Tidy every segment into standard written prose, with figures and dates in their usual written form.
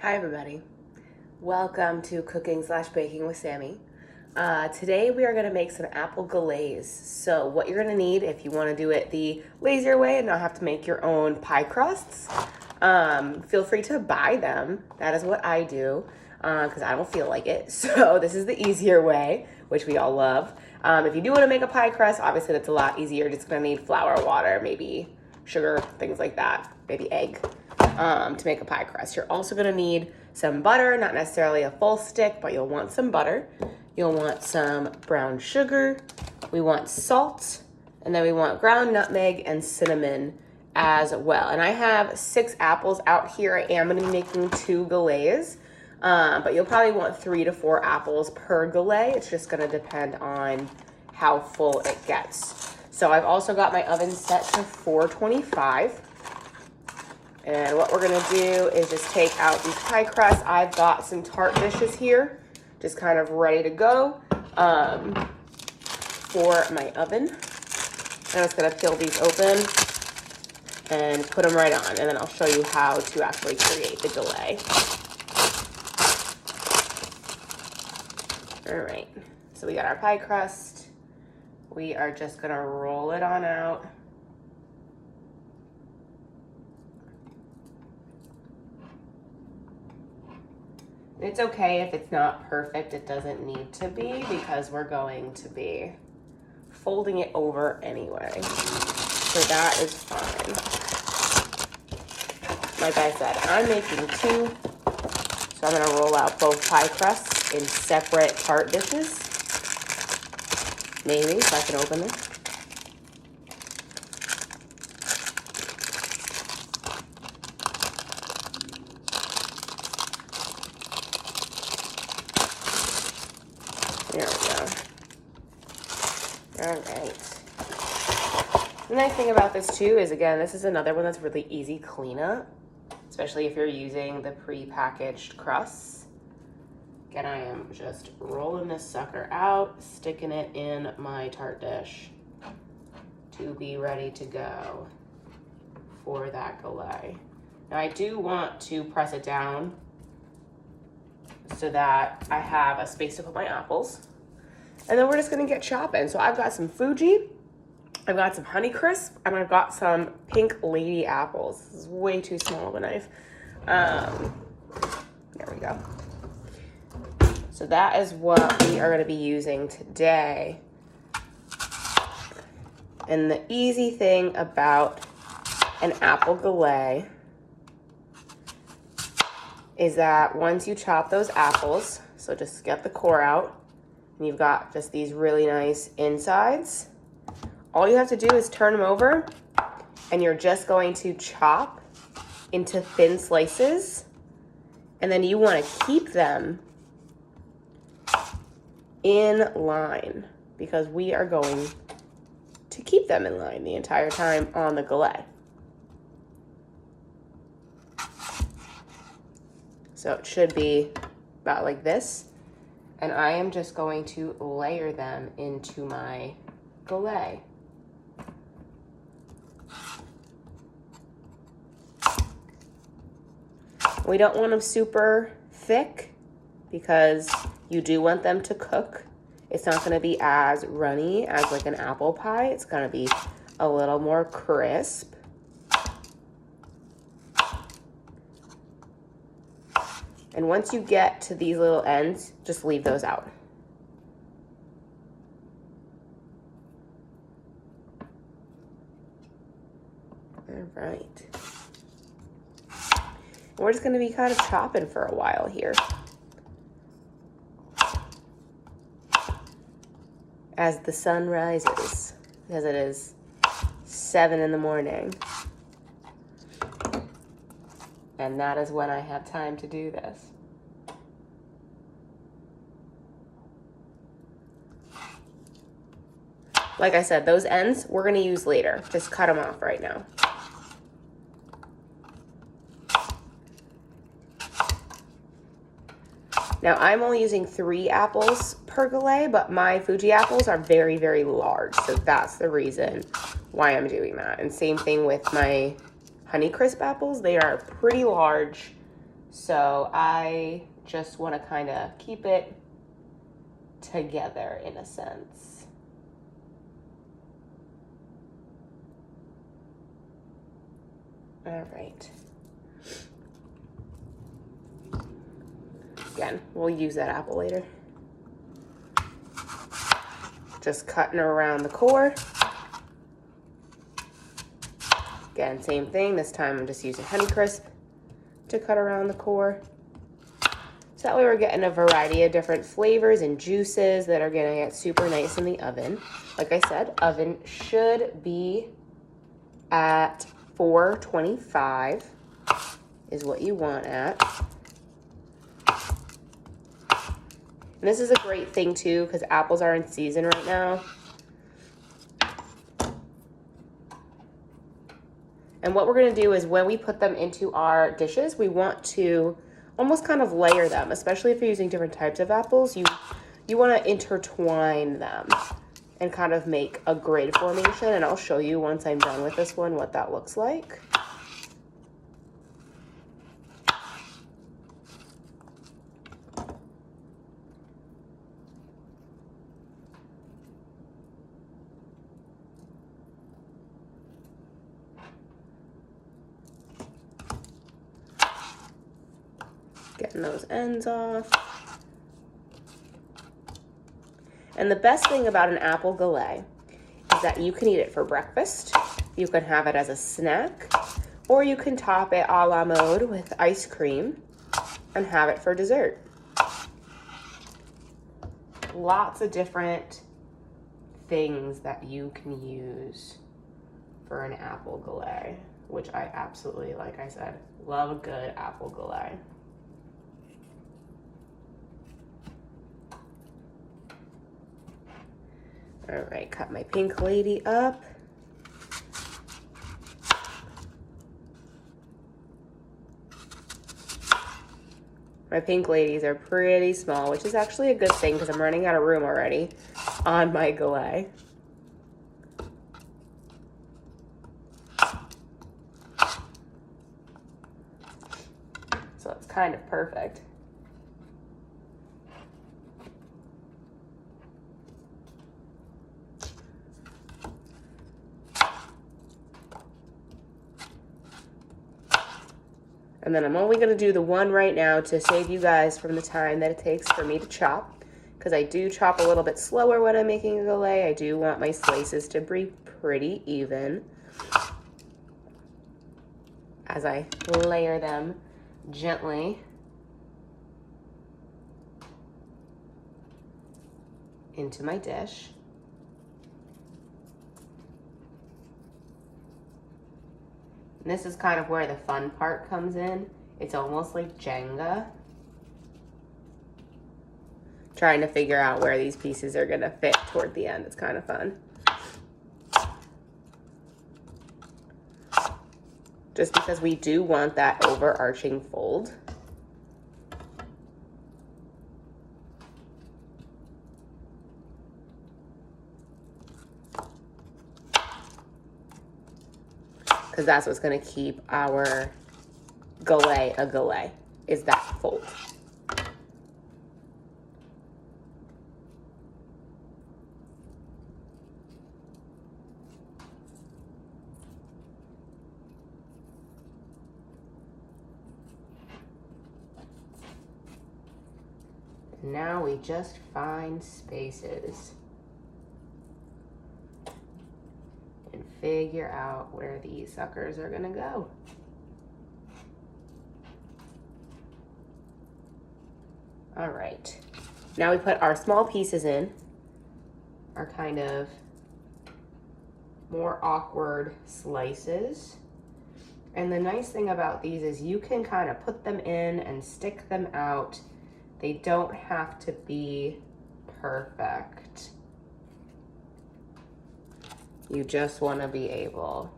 Hi everybody, welcome to Cooking/Baking with Sammy. Today we are going to make some apple glaze. So what you're going to need if you want to do it the lazier way and not have to make your own pie crusts, feel free to buy them. That is what I do because I don't feel like it. So this is the easier way, which we all love. If you do want to make a pie crust, obviously that's a lot easier. You're just going to need flour, water, maybe sugar, things like that, maybe egg. To make a pie crust. You're also going to need some butter, not necessarily a full stick, but you'll want some butter. You'll want some brown sugar. We want salt, and then we want ground nutmeg and cinnamon as well. And I have 6 apples out here. I am going to be making 2 galettes, but you'll probably want 3 to 4 apples per galette. It's just going to depend on how full it gets. So I've also got my oven set to 425. And what we're gonna do is just take out these pie crusts. I've got some tart dishes here, just kind of ready to go for my oven. I'm just gonna peel these open and put them right on, and then I'll show you how to actually create the galette. All right, so we got our pie crust. We are just gonna roll it on out. It's okay if it's not perfect. It doesn't need to be because we're going to be folding it over anyway. So that is fine. Like I said, I'm making 2. So I'm gonna roll out both pie crusts in separate tart dishes. Maybe, if I can open them. There we go. All right. The nice thing about this too is, again, this is another one that's really easy cleanup, especially if you're using the pre-packaged crusts. Again, I am just rolling this sucker out, sticking it in my tart dish to be ready to go for that galette. Now I do want to press it down so that I have a space to put my apples. And then we're just gonna get chopping. So I've got some Fuji, I've got some Honeycrisp, and I've got some Pink Lady apples. This is way too small of a knife. There we go. So that is what we are gonna be using today. And the easy thing about an apple galette is that once you chop those apples, so just get the core out, and you've got just these really nice insides, all you have to do is turn them over, and you're just going to chop into thin slices, and then you want to keep them in line because we are going to keep them in line the entire time on the galette. So it should be about like this. And I am just going to layer them into my galette. We don't want them super thick because you do want them to cook. It's not gonna be as runny as like an apple pie. It's gonna be a little more crisp. And once you get to these little ends, just leave those out. All right. We're just gonna be kind of chopping for a while here as the sun rises, because it is 7 in the morning. And that is when I have time to do this. Like I said, those ends we're gonna use later. Just cut them off right now. Now I'm only using 3 apples per galette, but my Fuji apples are very, very large. So that's the reason why I'm doing that. And same thing with my Honeycrisp apples. They are pretty large. So I just want to kind of keep it together in a sense. All right. Again, we'll use that apple later. Just cutting around the core. Again, same thing. This time I'm just using Honeycrisp to cut around the core. So that way we're getting a variety of different flavors and juices that are gonna get super nice in the oven. Like I said, oven should be at 425 is what you want at. And this is a great thing too, because apples are in season right now. And what we're gonna do is when we put them into our dishes, we want to almost kind of layer them, especially if you're using different types of apples. You wanna intertwine them and kind of make a grid formation. And I'll show you once I'm done with this one what that looks like. Getting those ends off. And the best thing about an apple galette is that you can eat it for breakfast, you can have it as a snack, or you can top it a la mode with ice cream and have it for dessert. Lots of different things that you can use for an apple galette, which I absolutely, like I said, love a good apple galette. All right, cut my pink lady up. My pink ladies are pretty small, which is actually a good thing because I'm running out of room already on my galette. So it's kind of perfect. And then I'm only gonna do the one right now to save you guys from the time that it takes for me to chop, because I do chop a little bit slower when I'm making a galette. I do want my slices to be pretty even as I layer them gently into my dish. And this is kind of where the fun part comes in. It's almost like Jenga. Trying to figure out where these pieces are gonna fit toward the end. It's kind of fun. Just because we do want that overarching fold. Because that's what's going to keep our galette a galette, is that fold. Now we just find spaces and figure out where these suckers are gonna go. All right, now we put our small pieces in, our kind of more awkward slices. And the nice thing about these is you can kind of put them in and stick them out. They don't have to be perfect. You just want to be able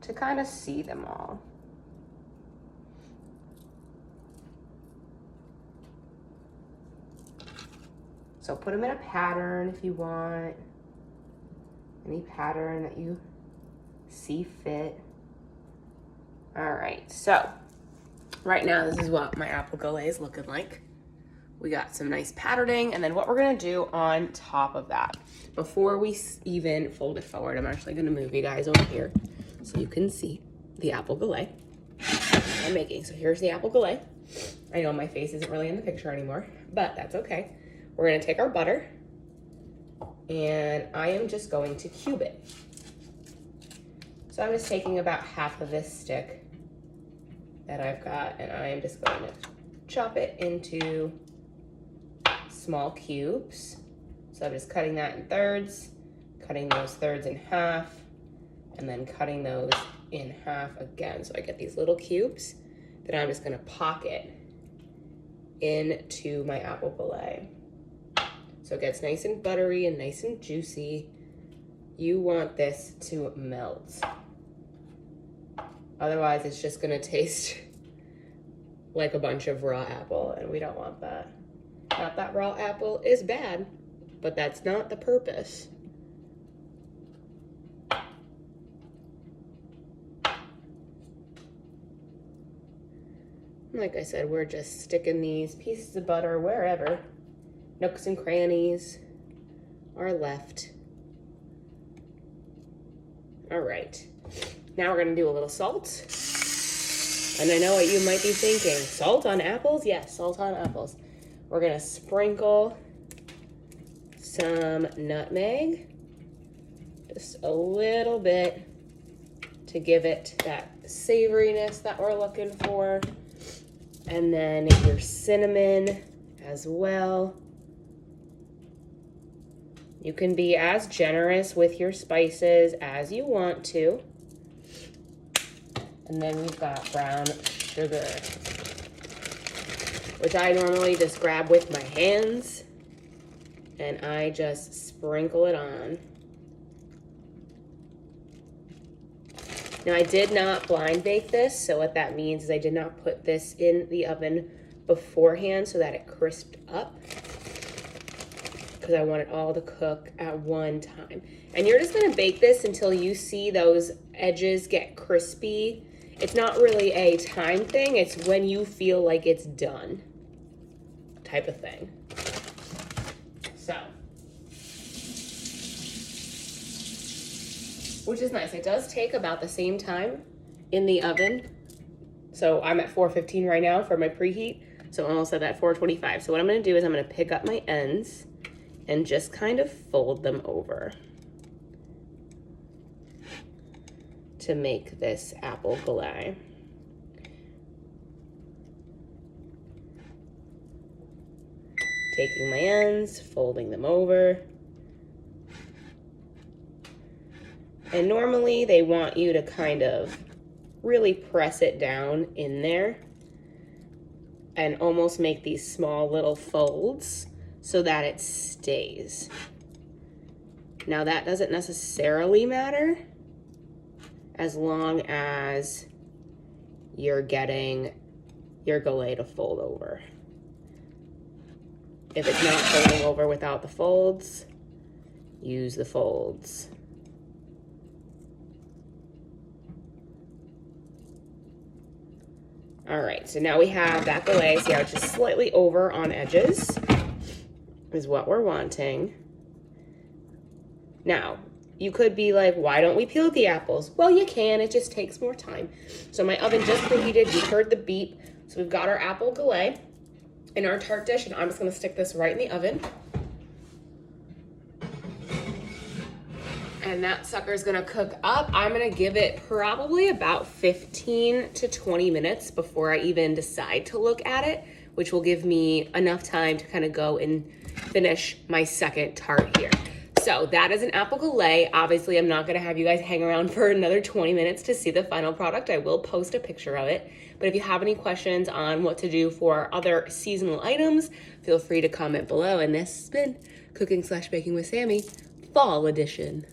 to kind of see them all. So put them in a pattern if you want. Any pattern that you see fit. All right, so Right now, this is what my apple galette is looking like. We got some nice patterning, and then what we're gonna do on top of that, before we even fold it forward, I'm actually gonna move you guys over here so you can see the apple galette I'm making. So here's the apple galette. I know my face isn't really in the picture anymore, but that's okay. We're gonna take our butter, and I am just going to cube it. So I'm just taking about half of this stick that I've got, and I am just going to chop it into small cubes. So I'm just cutting that in thirds, cutting those thirds in half, and then cutting those in half again. So I get these little cubes that I'm just gonna pocket into my apple galette. So it gets nice and buttery and nice and juicy. You want this to melt. Otherwise, it's just gonna taste like a bunch of raw apple, and we don't want that. Not that raw apple is bad, but that's not the purpose. Like I said, we're just sticking these pieces of butter wherever nooks and crannies are left. All right, now we're gonna do a little salt. And I know what you might be thinking, salt on apples? Yes, salt on apples. We're gonna sprinkle some nutmeg, just a little bit to give it that savoriness that we're looking for. And then your cinnamon as well. You can be as generous with your spices as you want to. And then we've got brown sugar, which I normally just grab with my hands and I just sprinkle it on. Now I did not blind bake this, so what that means is I did not put this in the oven beforehand so that it crisped up, because I want it all to cook at one time. And you're just gonna bake this until you see those edges get crispy. It's not really a time thing, it's when you feel like it's done type of thing. So, which is nice. It does take about the same time in the oven. So I'm at 415 right now for my preheat. So I'm almost at that 425. So what I'm gonna do is I'm gonna pick up my ends and just kind of fold them over to make this apple galette. Taking my ends, folding them over. And normally they want you to kind of really press it down in there and almost make these small little folds so that it stays. Now that doesn't necessarily matter as long as you're getting your galette to fold over. If it's not folding over without the folds, use the folds. All right, so now we have that galette. See how it's just slightly over on edges is what we're wanting. Now, you could be like, why don't we peel the apples? Well, you can, it just takes more time. So my oven just preheated, you heard the beep. So we've got our apple galette in our tart dish, and I'm just gonna stick this right in the oven. And that sucker's gonna cook up. I'm gonna give it probably about 15 to 20 minutes before I even decide to look at it, which will give me enough time to kind of go and finish my second tart here. So that is an apple galette. Obviously, I'm not gonna have you guys hang around for another 20 minutes to see the final product. I will post a picture of it. But if you have any questions on what to do for other seasonal items, feel free to comment below. And this has been Cooking / Baking with Sami, Fall Edition.